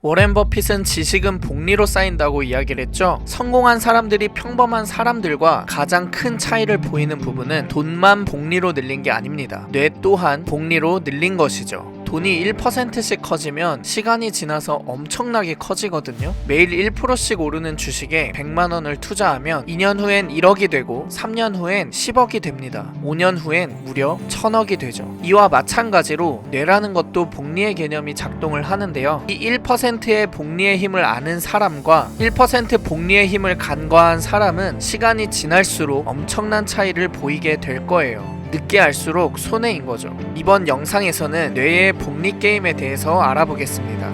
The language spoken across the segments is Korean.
워렌 버핏은 지식은 복리로 쌓인다고 이야기를 했죠. 성공한 사람들이 평범한 사람들과 가장 큰 차이를 보이는 부분은 돈만 복리로 늘린 게 아닙니다. 뇌 또한 복리로 늘린 것이죠. 돈이 1%씩 커지면 시간이 지나서 엄청나게 커지거든요. 매일 1%씩 오르는 주식에 100만 원을 투자하면 2년 후엔 1억이 되고 3년 후엔 10억이 됩니다. 5년 후엔 무려 1000억이 되죠. 이와 마찬가지로 뇌라는 것도 복리의 개념이 작동을 하는데요. 이 1%의 복리의 힘을 아는 사람과 1% 복리의 힘을 간과한 사람은 시간이 지날수록 엄청난 차이를 보이게 될 거예요. 늦게 알수록 손해인 거죠. 이번 영상에서는 뇌의 복리 게임에 대해서 알아보겠습니다.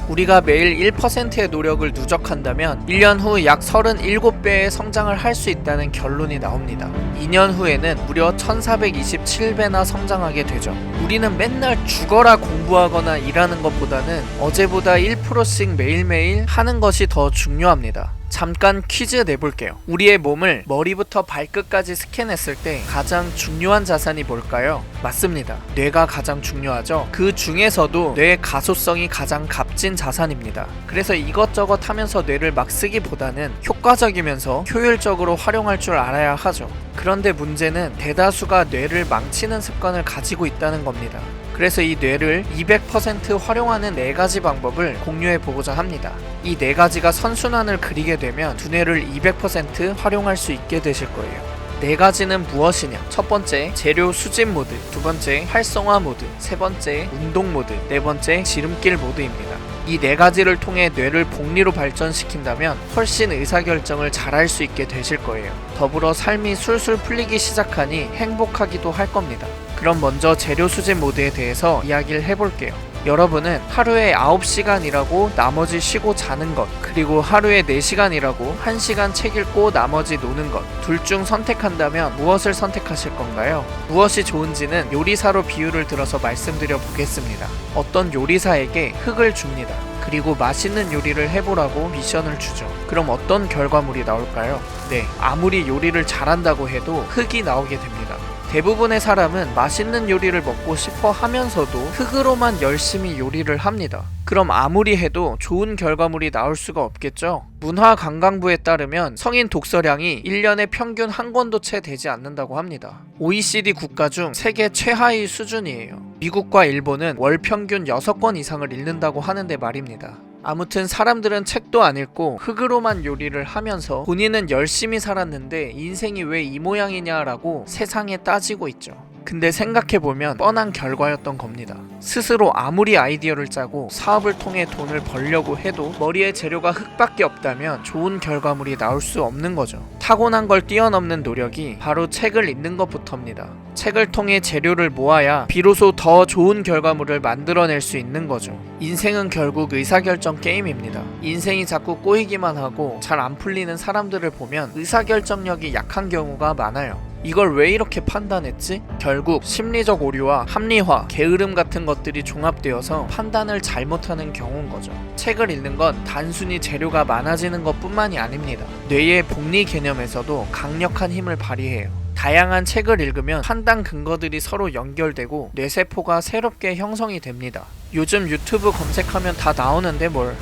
우리가 매일 1%의 노력을 누적한다면 1년 후 약 37배의 성장을 할 수 있다는 결론이 나옵니다. 2년 후에는 무려 1427배나 성장하게 되죠. 우리는 맨날 죽어라 공부하거나 일하는 것보다는 어제보다 1%씩 매일매일 하는 것이 더 중요합니다. 잠깐 퀴즈 내볼게요. 우리의 몸을 머리부터 발끝까지 스캔했을 때 가장 중요한 자산이 뭘까요? 맞습니다. 뇌가 가장 중요하죠. 그 중에서도 뇌의 가소성이 가장 값진 자산입니다. 그래서 이것저것 하면서 뇌를 막 쓰기보다는 효과적이면서 효율적으로 활용할 줄 알아야 하죠. 그런데 문제는 대다수가 뇌를 망치는 습관을 가지고 있다는 겁니다. 그래서 이 뇌를 200% 활용하는 4가지 방법을 공유해 보고자 합니다. 이 4가지가 선순환을 그리게 되면 두뇌를 200% 활용할 수 있게 되실 거예요. 4가지는 무엇이냐? 첫 번째, 재료 수집 모드, 두 번째, 활성화 모드, 세 번째, 운동 모드, 네 번째, 지름길 모드입니다. 이 4가지를 통해 뇌를 복리로 발전시킨다면 훨씬 의사결정을 잘할 수 있게 되실 거예요. 더불어 삶이 술술 풀리기 시작하니 행복하기도 할 겁니다. 그럼 먼저 재료 수집 모드에 대해서 이야기를 해볼게요. 여러분은 하루에 9시간 일하고 나머지 쉬고 자는 것, 그리고 하루에 4시간 일하고 1시간 책 읽고 나머지 노는 것, 둘 중 선택한다면 무엇을 선택하실 건가요? 무엇이 좋은지는 요리사로 비유를 들어서 말씀드려 보겠습니다. 어떤 요리사에게 흙을 줍니다. 그리고 맛있는 요리를 해보라고 미션을 주죠. 그럼 어떤 결과물이 나올까요? 네, 아무리 요리를 잘한다고 해도 흙이 나오게 됩니다. 대부분의 사람은 맛있는 요리를 먹고 싶어 하면서도 흙으로만 열심히 요리를 합니다. 그럼 아무리 해도 좋은 결과물이 나올 수가 없겠죠? 문화관광부에 따르면 성인 독서량이 1년에 평균 한 권도 채 되지 않는다고 합니다. OECD 국가 중 세계 최하위 수준이에요. 미국과 일본은 월 평균 6권 이상을 읽는다고 하는데 말입니다. 아무튼 사람들은 책도 안 읽고 흙으로만 요리를 하면서 본인은 열심히 살았는데 인생이 왜 이 모양이냐라고 세상에 따지고 있죠. 근데 생각해보면 뻔한 결과였던 겁니다. 스스로 아무리 아이디어를 짜고 사업을 통해 돈을 벌려고 해도 머리에 재료가 흙밖에 없다면 좋은 결과물이 나올 수 없는 거죠. 타고난 걸 뛰어넘는 노력이 바로 책을 읽는 것부터입니다. 책을 통해 재료를 모아야 비로소 더 좋은 결과물을 만들어낼 수 있는 거죠. 인생은 결국 의사결정 게임입니다. 인생이 자꾸 꼬이기만 하고 잘 안 풀리는 사람들을 보면 의사결정력이 약한 경우가 많아요. 이걸 왜 이렇게 판단했지? 결국 심리적 오류와 합리화, 게으름 같은 것들이 종합되어서 판단을 잘못하는 경우인 거죠. 책을 읽는 건 단순히 재료가 많아지는 것뿐만이 아닙니다. 뇌의 복리 개념에서도 강력한 힘을 발휘해요. 다양한 책을 읽으면 판단 근거들이 서로 연결되고 뇌세포가 새롭게 형성이 됩니다. 요즘 유튜브 검색하면 다 나오는데 뭘.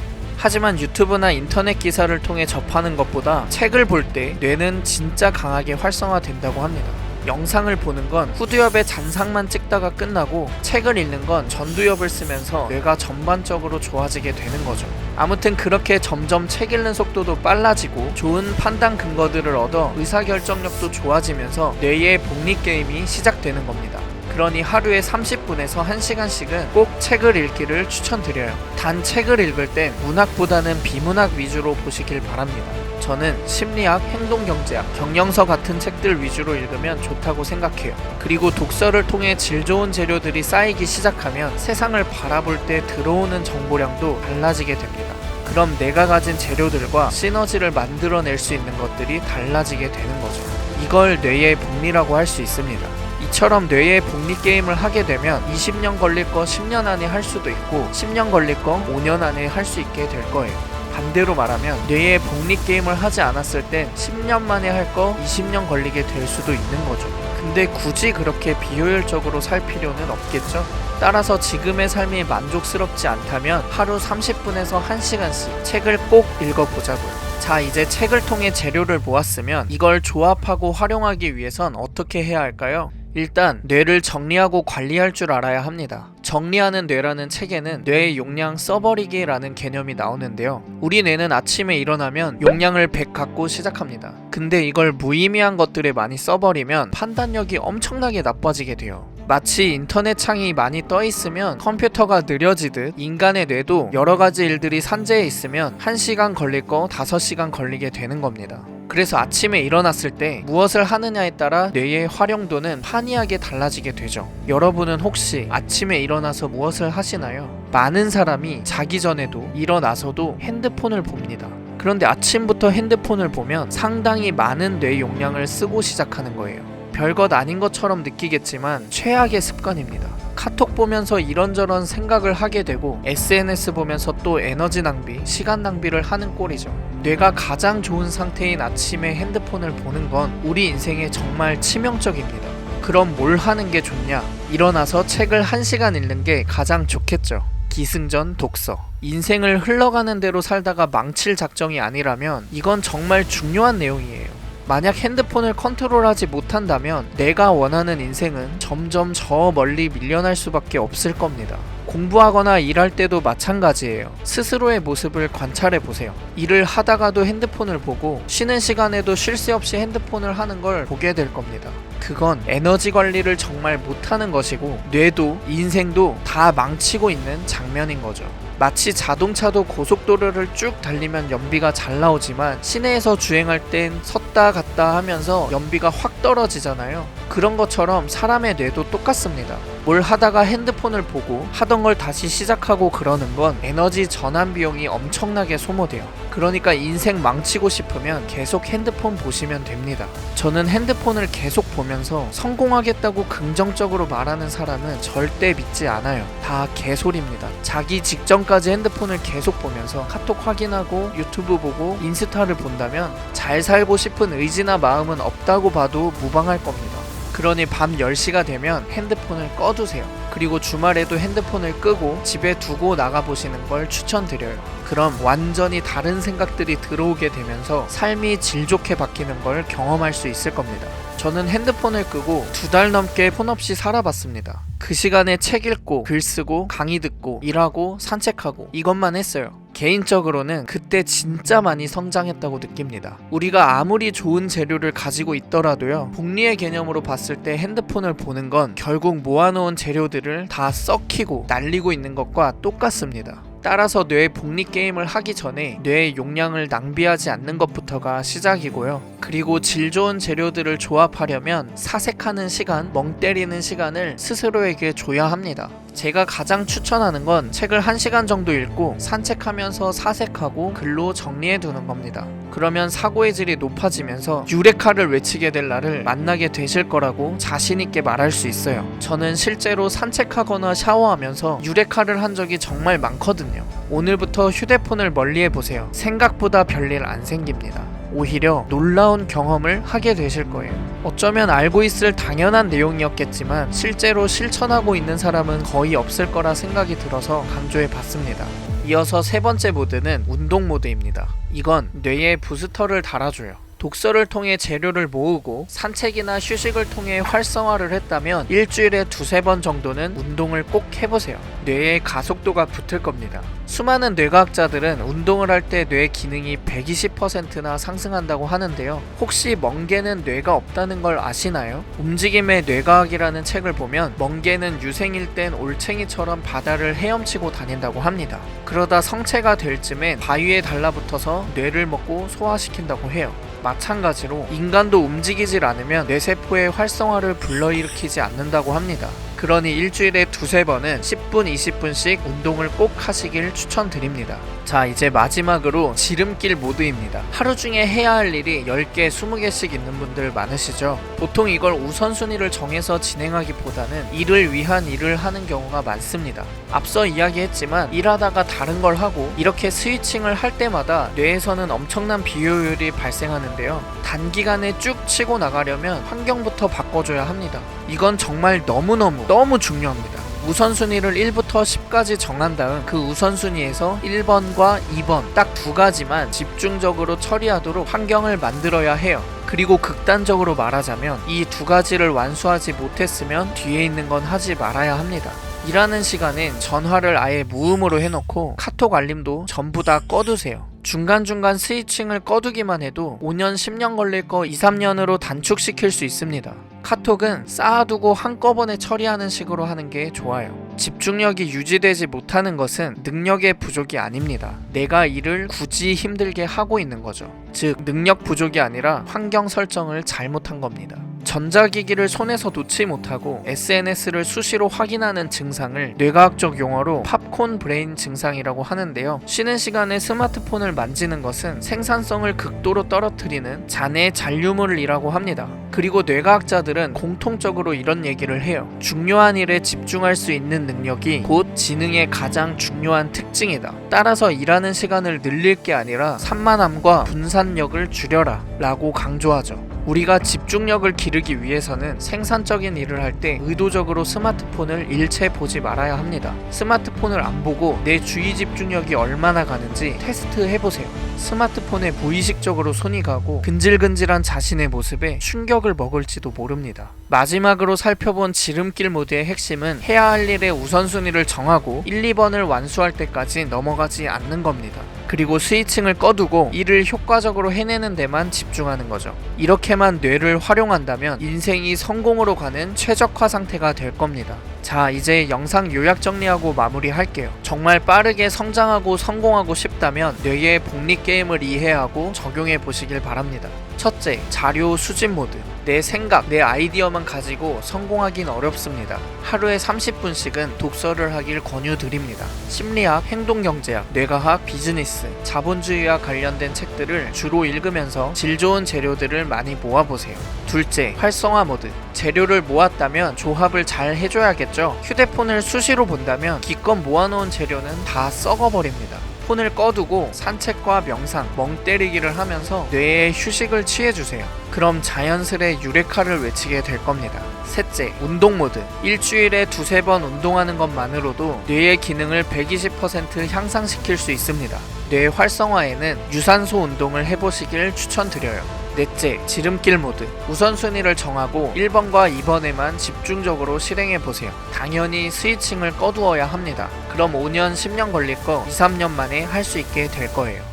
하지만 유튜브나 인터넷 기사를 통해 접하는 것보다 책을 볼 때 뇌는 진짜 강하게 활성화된다고 합니다. 영상을 보는 건 후두엽의 잔상만 찍다가 끝나고 책을 읽는 건 전두엽을 쓰면서 뇌가 전반적으로 좋아지게 되는 거죠. 아무튼 그렇게 점점 책 읽는 속도도 빨라지고 좋은 판단 근거들을 얻어 의사결정력도 좋아지면서 뇌의 복리 게임이 시작되는 겁니다. 그러니 하루에 30분에서 1시간씩은 꼭 책을 읽기를 추천드려요. 단 책을 읽을 땐 문학보다는 비문학 위주로 보시길 바랍니다. 저는 심리학, 행동경제학, 경영서 같은 책들 위주로 읽으면 좋다고 생각해요. 그리고 독서를 통해 질 좋은 재료들이 쌓이기 시작하면 세상을 바라볼 때 들어오는 정보량도 달라지게 됩니다. 그럼 내가 가진 재료들과 시너지를 만들어낼 수 있는 것들이 달라지게 되는 거죠. 이걸 뇌의 복리라고 할 수 있습니다. 이처럼 뇌의 복리 게임을 하게 되면 20년 걸릴 거 10년 안에 할 수도 있고 10년 걸릴 거 5년 안에 할 수 있게 될 거예요. 반대로 말하면 뇌의 복리 게임을 하지 않았을 땐 10년 만에 할 거 20년 걸리게 될 수도 있는 거죠. 근데 굳이 그렇게 비효율적으로 살 필요는 없겠죠? 따라서 지금의 삶이 만족스럽지 않다면 하루 30분에서 1시간씩 책을 꼭 읽어보자고요. 자, 이제 책을 통해 재료를 모았으면 이걸 조합하고 활용하기 위해선 어떻게 해야 할까요? 일단 뇌를 정리하고 관리할 줄 알아야 합니다. 정리하는 뇌라는 책에는 뇌의 용량 써버리기라는 개념이 나오는데요. 우리 뇌는 아침에 일어나면 용량을 100 갖고 시작합니다. 근데 이걸 무의미한 것들에 많이 써버리면 판단력이 엄청나게 나빠지게 돼요. 마치 인터넷 창이 많이 떠 있으면 컴퓨터가 느려지듯 인간의 뇌도 여러 가지 일들이 산재해 있으면 1시간 걸릴 거 5시간 걸리게 되는 겁니다. 그래서 아침에 일어났을 때 무엇을 하느냐에 따라 뇌의 활용도는 판이하게 달라지게 되죠. 여러분은 혹시 아침에 일어나서 무엇을 하시나요? 많은 사람이 자기 전에도 일어나서도 핸드폰을 봅니다. 그런데 아침부터 핸드폰을 보면 상당히 많은 뇌 용량을 쓰고 시작하는 거예요. 별것 아닌 것처럼 느끼겠지만 최악의 습관입니다. 카톡 보면서 이런저런 생각을 하게 되고 SNS 보면서 또 에너지 낭비, 시간 낭비를 하는 꼴이죠. 뇌가 가장 좋은 상태인 아침에 핸드폰을 보는 건 우리 인생에 정말 치명적입니다. 그럼 뭘 하는 게 좋냐? 일어나서 책을 1시간 읽는 게 가장 좋겠죠. 기승전 독서. 인생을 흘러가는 대로 살다가 망칠 작정이 아니라면 이건 정말 중요한 내용이에요. 만약 핸드폰을 컨트롤하지 못한다면 내가 원하는 인생은 점점 저 멀리 밀려날 수밖에 없을 겁니다. 공부하거나 일할 때도 마찬가지예요. 스스로의 모습을 관찰해 보세요. 일을 하다가도 핸드폰을 보고 쉬는 시간에도 쉴 새 없이 핸드폰을 하는 걸 보게 될 겁니다. 그건 에너지 관리를 정말 못하는 것이고 뇌도 인생도 다 망치고 있는 장면인 거죠. 마치 자동차도 고속도로를 쭉 달리면 연비가 잘 나오지만 시내에서 주행할 땐 섰다 갔다 하면서 연비가 확 떨어지잖아요. 그런 것처럼 사람의 뇌도 똑같습니다. 뭘 하다가 핸드폰을 보고 하던 걸 다시 시작하고 그러는 건 에너지 전환 비용이 엄청나게 소모돼요. 그러니까 인생 망치고 싶으면 계속 핸드폰 보시면 됩니다. 저는 핸드폰을 계속 보면서 성공하겠다고 긍정적으로 말하는 사람은 절대 믿지 않아요. 다 개소리입니다. 자기 직전까지 핸드폰을 계속 보면서 카톡 확인하고 유튜브 보고 인스타를 본다면 잘 살고 싶은 의지나 마음은 없다고 봐도 무방할 겁니다. 그러니 밤 10시가 되면 핸드폰을 꺼두세요. 그리고 주말에도 핸드폰을 끄고 집에 두고 나가보시는 걸 추천드려요. 그럼 완전히 다른 생각들이 들어오게 되면서 삶이 질 좋게 바뀌는 걸 경험할 수 있을 겁니다. 저는 핸드폰을 끄고 2달 넘게 폰 없이 살아봤습니다. 그 시간에 책 읽고 글 쓰고 강의 듣고 일하고 산책하고 이것만 했어요. 개인적으로는 그때 진짜 많이 성장했다고 느낍니다. 우리가 아무리 좋은 재료를 가지고 있더라도요, 복리의 개념으로 봤을 때 핸드폰을 보는 건 결국 모아놓은 재료들을 다 썩히고 날리고 있는 것과 똑같습니다. 따라서 뇌 복리 게임을 하기 전에 뇌의 용량을 낭비하지 않는 것부터가 시작이고요. 그리고 질 좋은 재료들을 조합하려면 사색하는 시간, 멍 때리는 시간을 스스로에게 줘야 합니다. 제가 가장 추천하는 건 책을 1시간 정도 읽고 산책하면서 사색하고 글로 정리해 두는 겁니다. 그러면 사고의 질이 높아지면서 유레카를 외치게 될 날을 만나게 되실 거라고 자신있게 말할 수 있어요. 저는 실제로 산책하거나 샤워하면서 유레카를 한 적이 정말 많거든요. 오늘부터 휴대폰을 멀리해보세요. 생각보다 별일 안 생깁니다. 오히려 놀라운 경험을 하게 되실 거예요. 어쩌면 알고 있을 당연한 내용이었겠지만 실제로 실천하고 있는 사람은 거의 없을 거라 생각이 들어서 강조해 봤습니다. 이어서 3번째 모드는 운동 모드입니다. 이건 뇌에 부스터를 달아줘요. 독서를 통해 재료를 모으고 산책이나 휴식을 통해 활성화를 했다면 일주일에 2-3번 정도는 운동을 꼭 해보세요. 뇌에 가속도가 붙을 겁니다. 수많은 뇌과학자들은 운동을 할 때 뇌 기능이 120%나 상승한다고 하는데요. 혹시 멍게는 뇌가 없다는 걸 아시나요? 움직임의 뇌과학이라는 책을 보면 멍게는 유생일 땐 올챙이처럼 바다를 헤엄치고 다닌다고 합니다. 그러다 성체가 될 쯤엔 바위에 달라붙어서 뇌를 먹고 소화시킨다고 해요. 마찬가지로 인간도 움직이질 않으면 뇌세포의 활성화를 불러일으키지 않는다고 합니다. 그러니 일주일에 2-3번은 10분, 20분씩 운동을 꼭 하시길 추천드립니다. 자, 이제 마지막으로 지름길 모드입니다. 하루 중에 해야 할 일이 10개, 20개씩 있는 분들 많으시죠? 보통 이걸 우선순위를 정해서 진행하기보다는 일을 위한 일을 하는 경우가 많습니다. 앞서 이야기했지만 일하다가 다른 걸 하고 이렇게 스위칭을 할 때마다 뇌에서는 엄청난 비효율이 발생하는데요. 단기간에 쭉 치고 나가려면 환경부터 바꿔줘야 합니다. 이건 정말 너무 중요합니다. 우선순위를 1부터 10까지 정한 다음 그 우선순위에서 1번과 2번 딱 두 가지만 집중적으로 처리하도록 환경을 만들어야 해요. 그리고 극단적으로 말하자면 이 두 가지를 완수하지 못했으면 뒤에 있는 건 하지 말아야 합니다. 일하는 시간엔 전화를 아예 무음으로 해놓고 카톡 알림도 전부 다 꺼두세요. 중간중간 스위칭을 꺼두기만 해도 5년, 10년 걸릴 거 2, 3년으로 단축시킬 수 있습니다. 카톡은 쌓아두고 한꺼번에 처리하는 식으로 하는 게 좋아요. 집중력이 유지되지 못하는 것은 능력의 부족이 아닙니다. 내가 일을 굳이 힘들게 하고 있는 거죠. 즉, 능력 부족이 아니라 환경 설정을 잘못한 겁니다. 전자기기를 손에서 놓지 못하고 SNS를 수시로 확인하는 증상을 뇌과학적 용어로 팝콘 브레인 증상이라고 하는데요. 쉬는 시간에 스마트폰을 만지는 것은 생산성을 극도로 떨어뜨리는 잔해 잔류물이라고 합니다. 그리고 뇌과학자들은 공통적으로 이런 얘기를 해요. 중요한 일에 집중할 수 있는 능력이 곧 지능의 가장 중요한 특징이다. 따라서 일하는 시간을 늘릴 게 아니라 산만함과 분산력을 줄여라 라고 강조하죠. 우리가 집중력을 기르기 위해서는 생산적인 일을 할 때 의도적으로 스마트폰을 일체 보지 말아야 합니다. 스마트폰을 안 보고 내 주의 집중력이 얼마나 가는지 테스트 해보세요. 스마트폰에 무의식적으로 손이 가고 근질근질한 자신의 모습에 충격을 먹을지도 모릅니다. 마지막으로 살펴본 지름길 모드의 핵심은 해야 할 일의 우선순위를 정하고 1, 2번을 완수할 때까지 넘어가지 않는 겁니다. 그리고 스위칭을 꺼두고 일을 효과적으로 해내는 데만 집중하는 거죠. 이렇게만 뇌를 활용한다면 인생이 성공으로 가는 최적화 상태가 될 겁니다. 자, 이제 영상 요약 정리하고 마무리할게요. 정말 빠르게 성장하고 성공하고 싶다면 뇌의 복리 게임을 이해하고 적용해 보시길 바랍니다. 첫째, 자료 수집 모드. 내 생각, 내 아이디어만 가지고 성공하긴 어렵습니다. 하루에 30분씩은 독서를 하길 권유드립니다. 심리학, 행동경제학, 뇌과학, 비즈니스, 자본주의와 관련된 책들을 주로 읽으면서 질 좋은 재료들을 많이 모아보세요. 둘째, 활성화 모드. 재료를 모았다면 조합을 잘 해줘야겠죠. 휴대폰을 수시로 본다면 기껏 모아놓은 재료는 다 썩어버립니다. 폰을 꺼두고 산책과 명상, 멍 때리기를 하면서 뇌에 휴식을 취해주세요. 그럼 자연스레 유레카를 외치게 될 겁니다. 셋째, 운동 모드. 일주일에 2-3번 운동하는 것만으로도 뇌의 기능을 120% 향상시킬 수 있습니다. 뇌 활성화에는 유산소 운동을 해보시길 추천드려요. 넷째, 지름길 모드. 우선순위를 정하고 1번과 2번에만 집중적으로 실행해보세요. 당연히 스위칭을 꺼두어야 합니다. 그럼 5년, 10년 걸릴 거 2, 3년 만에 할 수 있게 될 거예요.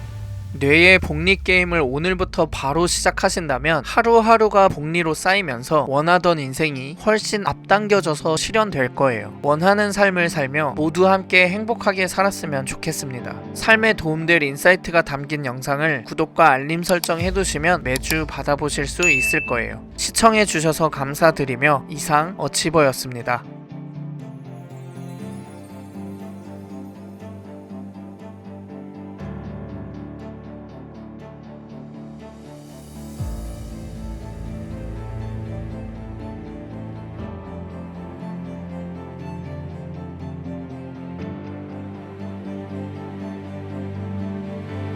뇌의 복리 게임을 오늘부터 바로 시작하신다면 하루하루가 복리로 쌓이면서 원하던 인생이 훨씬 앞당겨져서 실현될 거예요. 원하는 삶을 살며 모두 함께 행복하게 살았으면 좋겠습니다. 삶에 도움될 인사이트가 담긴 영상을 구독과 알림 설정 해두시면 매주 받아보실 수 있을 거예요. 시청해주셔서 감사드리며 이상 어치버였습니다.